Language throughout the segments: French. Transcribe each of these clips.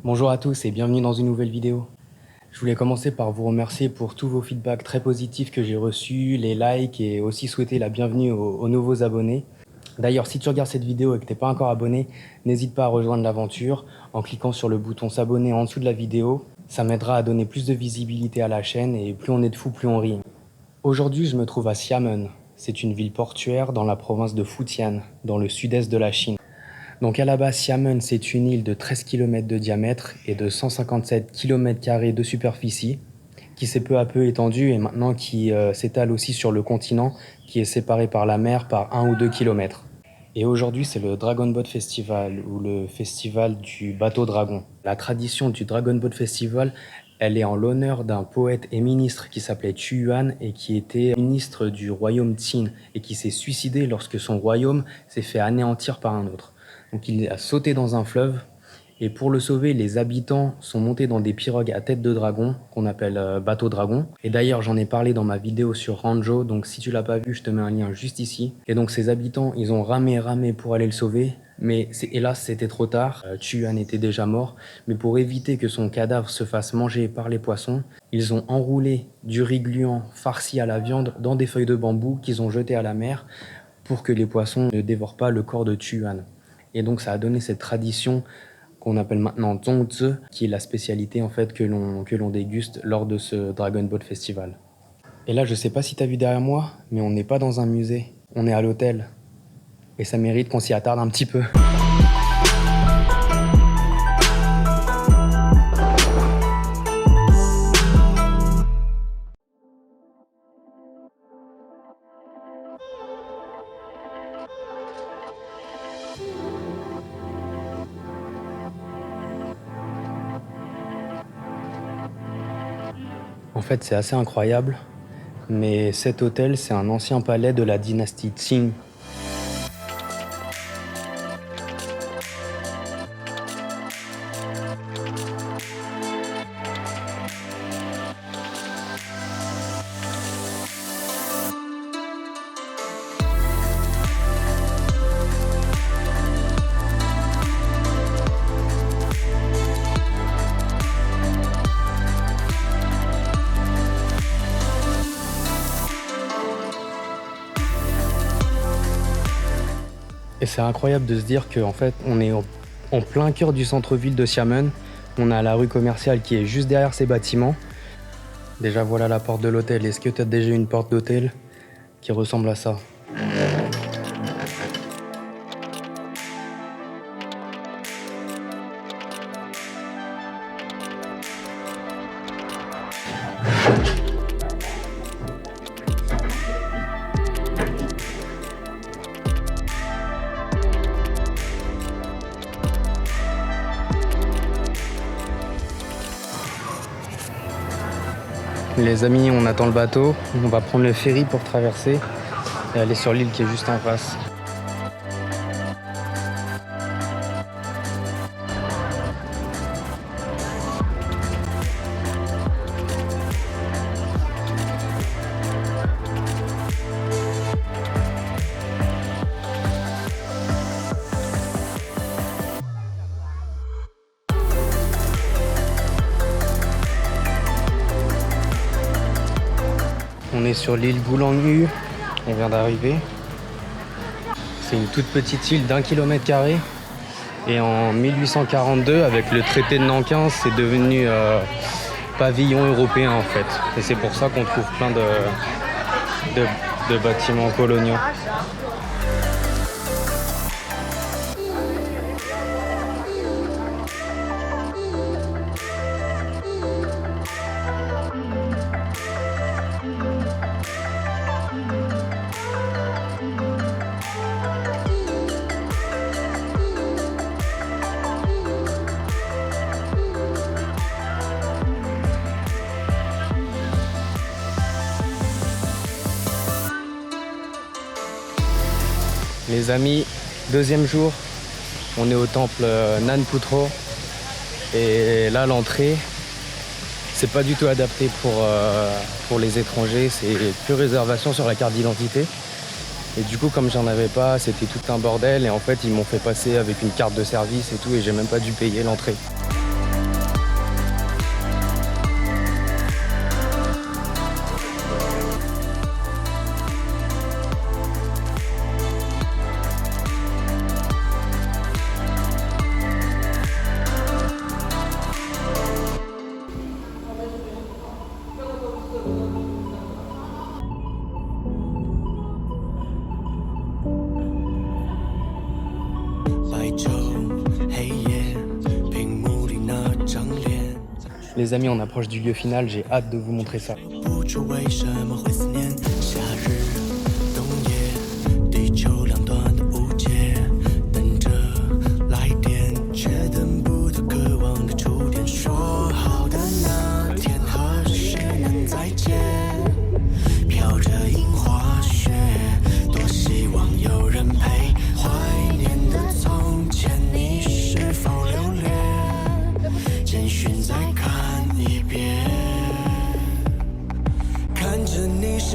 Bonjour à tous et bienvenue dans une nouvelle vidéo. Je voulais commencer par vous remercier pour tous vos feedbacks très positifs que j'ai reçus, les likes et aussi souhaiter la bienvenue aux nouveaux abonnés. D'ailleurs, si tu regardes cette vidéo et que tu n'es pas encore abonné, n'hésite pas à rejoindre l'aventure en cliquant sur le bouton s'abonner en dessous de la vidéo. Ça m'aidera à donner plus de visibilité à la chaîne et plus on est de fous, plus on rit. Aujourd'hui, je me trouve à Xiamen. C'est une ville portuaire dans la province de Fujian, dans le sud-est de la Chine. Donc à la base, Xiamen, c'est une île de 13 km de diamètre et de 157 km² de superficie, qui s'est peu à peu étendue et maintenant qui s'étale aussi sur le continent, qui est séparé par la mer par 1 ou 2 km. Et aujourd'hui, c'est le Dragon Boat Festival, ou le festival du bateau dragon. La tradition du Dragon Boat Festival, elle est en l'honneur d'un poète et ministre qui s'appelait Qu Yuan et qui était ministre du royaume Qin et qui s'est suicidé lorsque son royaume s'est fait anéantir par un autre. Donc il a sauté dans un fleuve et pour le sauver, les habitants sont montés dans des pirogues à tête de dragon qu'on appelle bateau dragon. Et d'ailleurs, j'en ai parlé dans ma vidéo sur Ranzhou, donc si tu l'as pas vu, je te mets un lien juste ici. Et donc ces habitants, ils ont ramé pour aller le sauver, mais hélas, c'était trop tard. Qu Yuan était déjà mort, mais pour éviter que son cadavre se fasse manger par les poissons, ils ont enroulé du riz gluant farci à la viande dans des feuilles de bambou qu'ils ont jetées à la mer pour que les poissons ne dévorent pas le corps de Qu Yuan. Et donc ça a donné cette tradition qu'on appelle maintenant Zongzi, qui est la spécialité en fait que l'on déguste lors de ce Dragon Boat Festival. Et là, je sais pas si tu as vu derrière moi, mais on n'est pas dans un musée, on est à l'hôtel. Et ça mérite qu'on s'y attarde un petit peu. En fait, c'est assez incroyable, mais cet hôtel, c'est un ancien palais de la dynastie Qing. Et c'est incroyable de se dire qu'en fait, on est en plein cœur du centre-ville de Xiamen. On a la rue commerciale qui est juste derrière ces bâtiments. Déjà, voilà la porte de l'hôtel. Est-ce que tu as déjà une porte d'hôtel qui ressemble à ça? Les amis, on attend le bateau. On va prendre le ferry pour traverser et aller sur l'île qui est juste en face. On est sur l'île Gulangyu, on vient d'arriver. C'est une toute petite île d'1 km². Et en 1842, avec le traité de Nankin, c'est devenu pavillon européen en fait. Et c'est pour ça qu'on trouve plein de bâtiments coloniaux. Les amis, deuxième jour, on est au temple Nan Putro et là l'entrée c'est pas du tout adapté pour les étrangers, c'est plus réservation sur la carte d'identité et du coup comme j'en avais pas, c'était tout un bordel et en fait ils m'ont fait passer avec une carte de service et tout et j'ai même pas dû payer l'entrée. Les amis, on approche du lieu final, j'ai hâte de vous montrer ça.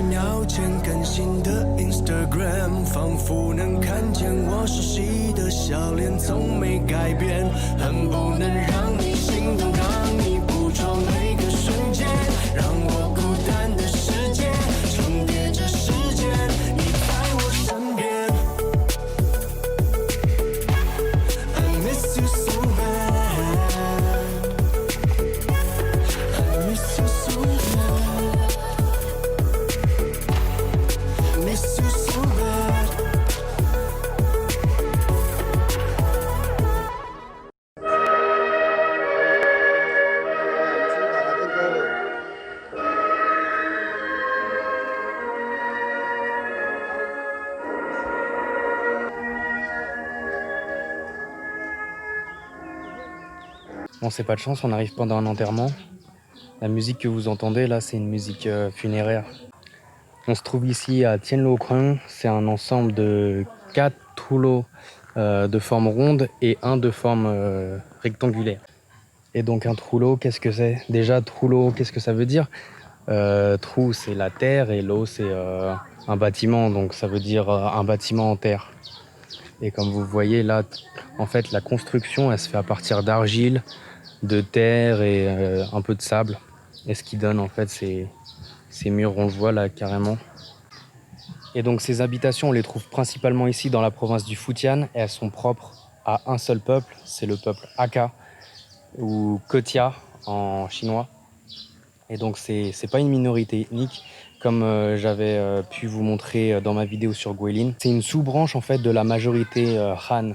秒前更新的 Instagram， 仿佛能看见我熟悉的笑脸，从没改变，恨不能让你心动，让你捕捉每个瞬间，让我孤单的世界重叠着时间，你在我身边。I miss you so bad, I miss you so bad.Miss you so bad. Bon, c'est pas de chance, on arrive pendant un enterrement. La musique que vous entendez là, c'est une musique funéraire. On se trouve ici à Tien Lo Krung. C'est un ensemble de 4 trous de forme ronde et un de forme rectangulaire. Et donc un trou qu'est-ce que c'est? Déjà, trou qu'est-ce que ça veut dire? Trou, c'est la terre et l'eau, c'est un bâtiment. Donc ça veut dire un bâtiment en terre. Et comme vous voyez là, en fait, la construction, elle se fait à partir d'argile, de terre et un peu de sable. Et ce qui donne en fait ces murs, on le voit là carrément. Et donc ces habitations, on les trouve principalement ici dans la province du Fujian et elles sont propres à un seul peuple, c'est le peuple Hakka ou Kotia en chinois. Et donc c'est pas une minorité ethnique comme j'avais pu vous montrer dans ma vidéo sur Guilin. C'est une sous-branche en fait de la majorité Han.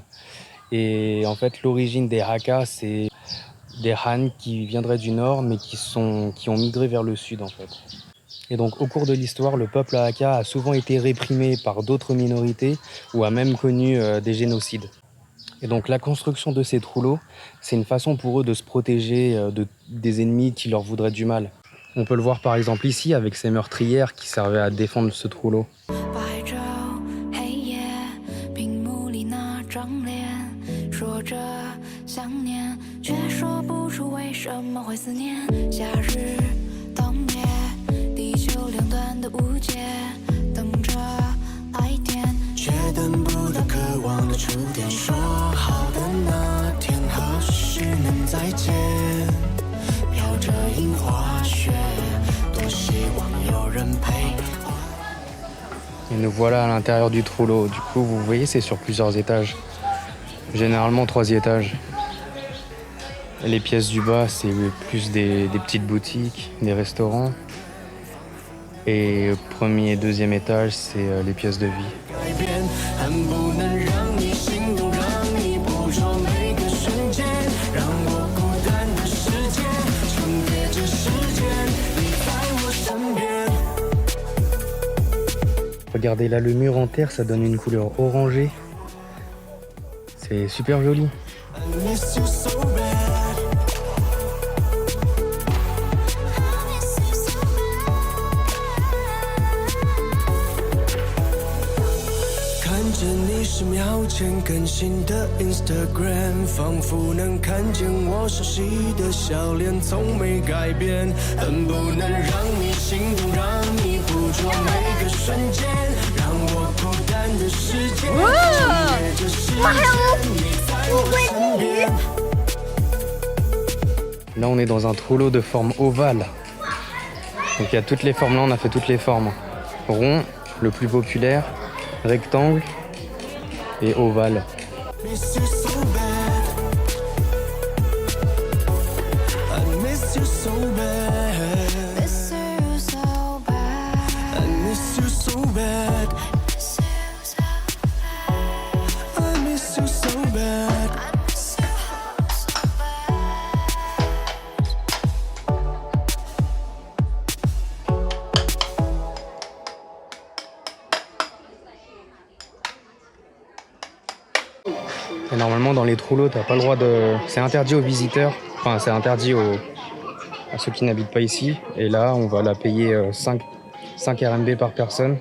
Et en fait l'origine des Hakka, c'est des Han qui viendraient du nord mais qui ont migré vers le sud en fait. Et donc au cours de l'histoire, le peuple Hakka a souvent été réprimé par d'autres minorités ou a même connu des génocides. Et donc la construction de ces trous-lots, c'est une façon pour eux de se protéger des ennemis qui leur voudraient du mal. On peut le voir par exemple ici avec ces meurtrières qui servaient à défendre ce trou-lot. Et nous voilà à l'intérieur du trou-lot. Du coup, vous voyez, c'est sur plusieurs étages. Généralement 3 étages. Et les pièces du bas, c'est plus des petites boutiques, des restaurants. Et le premier et deuxième étage, c'est les pièces de vie. Regardez là, le mur en terre, ça donne une couleur orangée. C'est super joli. Instagram 仿佛能看见我熟悉的笑脸，从没改变，恨不能让你心动，让你捕捉每个瞬间，让我孤单的世界重叠着时间，你在我身边。Là, on est dans un trou-lot de forme ovale. Donc, il y a toutes les formes. Là, on a fait toutes les formes. Rond, le plus populaire, rectangle et ovale. dans les trous t'as pas le droit de... C'est interdit aux visiteurs, enfin c'est interdit à ceux qui n'habitent pas ici. Et là, on va la payer 5 RMB par personne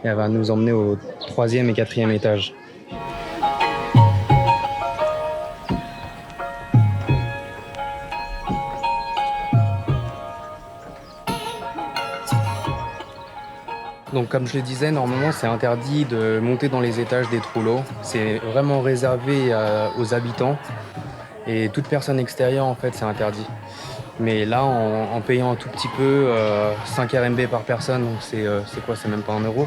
et elle va nous emmener au 3e et 4e étage. Donc comme je le disais, normalement c'est interdit de monter dans les étages des trous. C'est vraiment réservé aux habitants et toute personne extérieure en fait c'est interdit. Mais là en payant un tout petit peu, 5 RMB par personne, donc c'est quoi, c'est même pas 1 euro,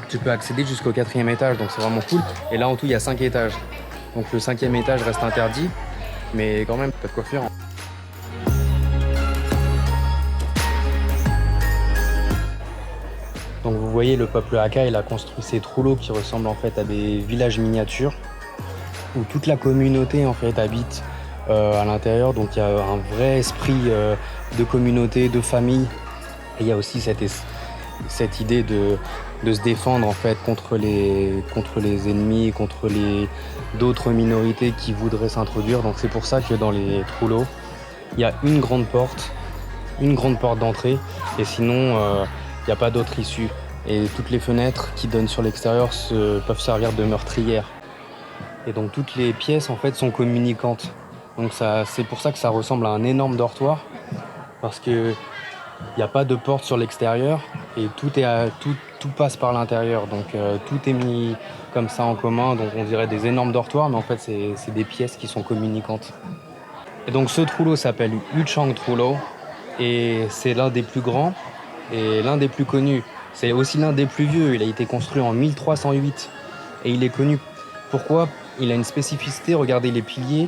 tu peux accéder jusqu'au 4e étage, donc c'est vraiment cool. Et là en tout il y a 5 étages, donc le 5e étage reste interdit, mais quand même pas de quoi faire. Donc vous voyez, le peuple Hakka, il a construit ces trous qui ressemblent en fait à des villages miniatures où toute la communauté en fait habite à l'intérieur. Donc il y a un vrai esprit de communauté, de famille. Et il y a aussi cette idée de se défendre en fait contre les ennemis, contre d'autres minorités qui voudraient s'introduire. Donc c'est pour ça que dans les trous il y a une grande porte d'entrée, et sinon il n'y a pas d'autre issue. Et toutes les fenêtres qui donnent sur l'extérieur peuvent servir de meurtrières. Et donc toutes les pièces en fait sont communicantes. Donc c'est pour ça que ça ressemble à un énorme dortoir, parce que il n'y a pas de porte sur l'extérieur et tout passe par l'intérieur. Donc tout est mis comme ça en commun. Donc on dirait des énormes dortoirs, mais en fait c'est des pièces qui sont communicantes. Et donc ce trou s'appelle Yuchang Trou, et c'est l'un des plus grands et l'un des plus connus. C'est aussi l'un des plus vieux. Il a été construit en 1308 et il est connu. Pourquoi? Il a une spécificité. Regardez les piliers,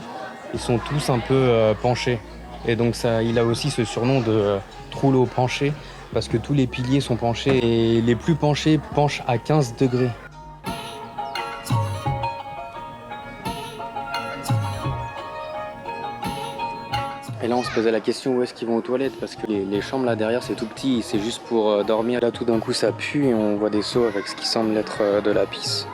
ils sont tous un peu penchés. Et donc il a aussi ce surnom de Trou penché, parce que tous les piliers sont penchés et les plus penchés penchent à 15 degrés. Et là on se posait la question où est-ce qu'ils vont aux toilettes, parce que les chambres là derrière c'est tout petit, c'est juste pour dormir. Là tout d'un coup ça pue et on voit des seaux avec ce qui semble être de la pisse.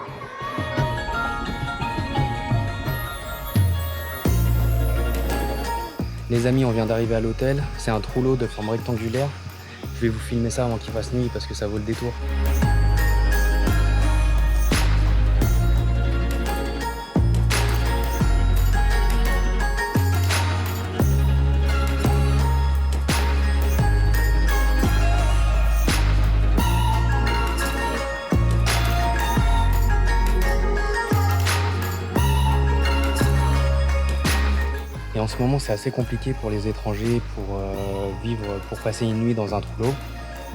Les amis, on vient d'arriver à l'hôtel, c'est un trou de forme rectangulaire. Je vais vous filmer ça avant qu'il fasse nuit parce que ça vaut le détour. Et en ce moment, c'est assez compliqué pour les étrangers pour passer une nuit dans un trou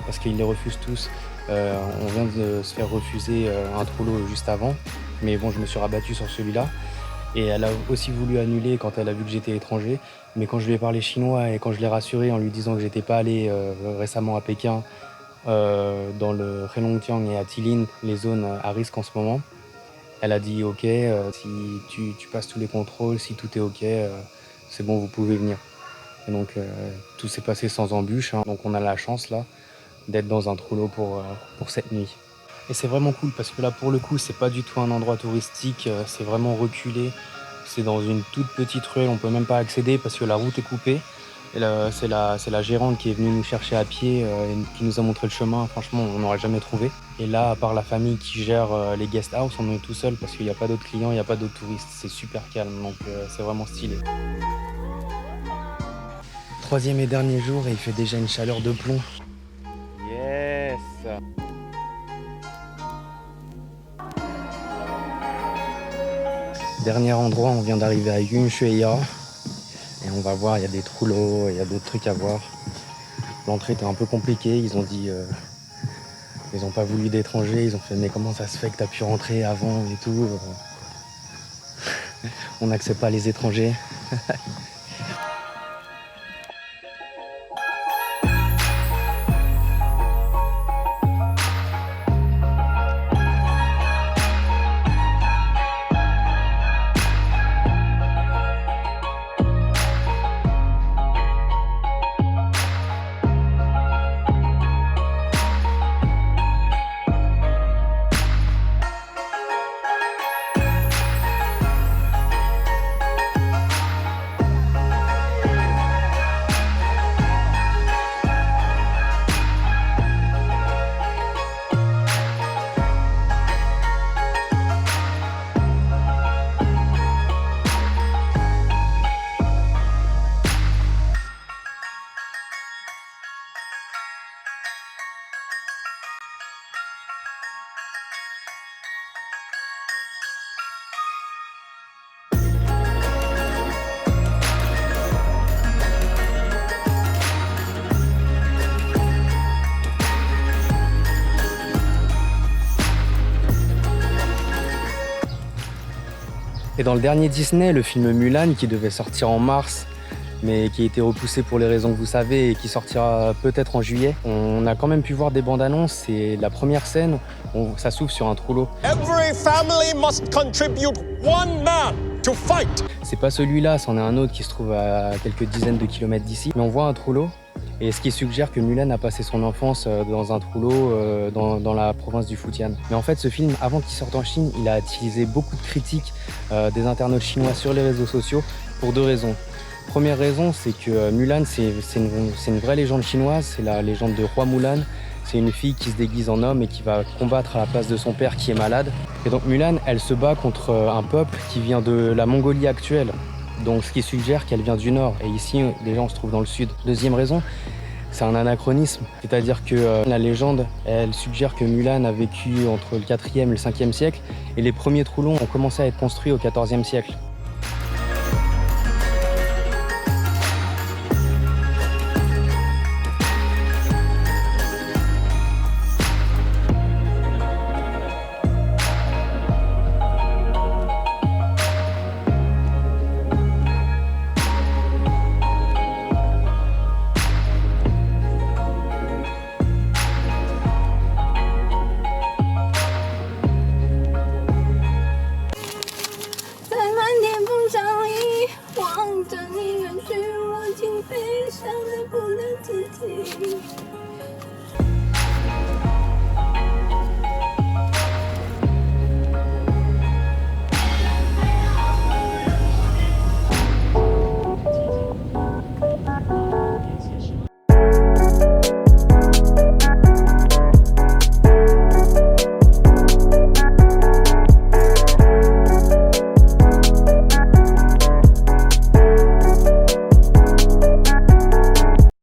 parce qu'ils les refusent tous. On vient de se faire refuser un trou juste avant, mais bon, je me suis rabattu sur celui-là. Et elle a aussi voulu annuler quand elle a vu que j'étais étranger. Mais quand je lui ai parlé chinois et quand je l'ai rassuré en lui disant que j'étais pas allé récemment à Pékin, dans le Heilongjiang et à Tilin, les zones à risque en ce moment, elle a dit ok, si tu passes tous les contrôles, si tout est ok, c'est bon, vous pouvez venir. Et donc tout s'est passé sans embûche, hein. Donc on a la chance là d'être dans un trou pour cette nuit. Et c'est vraiment cool parce que là pour le coup c'est pas du tout un endroit touristique, c'est vraiment reculé. C'est dans une toute petite ruelle, on peut même pas accéder parce que la route est coupée. Et là, c'est la gérante qui est venue nous chercher à pied et qui nous a montré le chemin. Franchement, on n'aurait jamais trouvé. Et là, à part la famille qui gère les guest house, on est tout seul parce qu'il n'y a pas d'autres clients, il n'y a pas d'autres touristes. C'est super calme, donc c'est vraiment stylé. 3e et dernier jour et il fait déjà une chaleur de plomb. Yes! Dernier endroit, on vient d'arriver à Yunshueya. Et on va voir, il y a des trous, il y a d'autres trucs à voir. L'entrée était un peu compliquée, ils ont dit... ils n'ont pas voulu d'étrangers, ils ont fait mais comment ça se fait que t'as pu rentrer avant et tout. On n'accepte pas les étrangers. Et dans le dernier Disney, le film Mulan, qui devait sortir en mars, mais qui a été repoussé pour les raisons que vous savez et qui sortira peut-être en juillet, on a quand même pu voir des bandes annonces et la première scène, ça s'ouvre sur un trou-l'eau. Every family must contribute one man to fight. C'est pas celui-là, c'en est un autre qui se trouve à quelques dizaines de kilomètres d'ici, mais on voit un trou-l'eau. Et ce qui suggère que Mulan a passé son enfance dans un trou-l'eau dans la province du Fujian. Mais en fait, ce film, avant qu'il sorte en Chine, il a attisé beaucoup de critiques des internautes chinois sur les réseaux sociaux pour deux raisons. Première raison, c'est que Mulan, c'est une vraie légende chinoise, c'est la légende de Roi Mulan. C'est une fille qui se déguise en homme et qui va combattre à la place de son père qui est malade. Et donc Mulan, elle se bat contre un peuple qui vient de la Mongolie actuelle. Donc ce qui suggère qu'elle vient du nord. Et ici, déjà, on se trouve dans le sud. Deuxième raison, c'est un anachronisme. C'est-à-dire que la légende, elle suggère que Mulan a vécu entre le 4e et le 5e siècle. Et les premiers trou-l'eaux ont commencé à être construits au 14e siècle.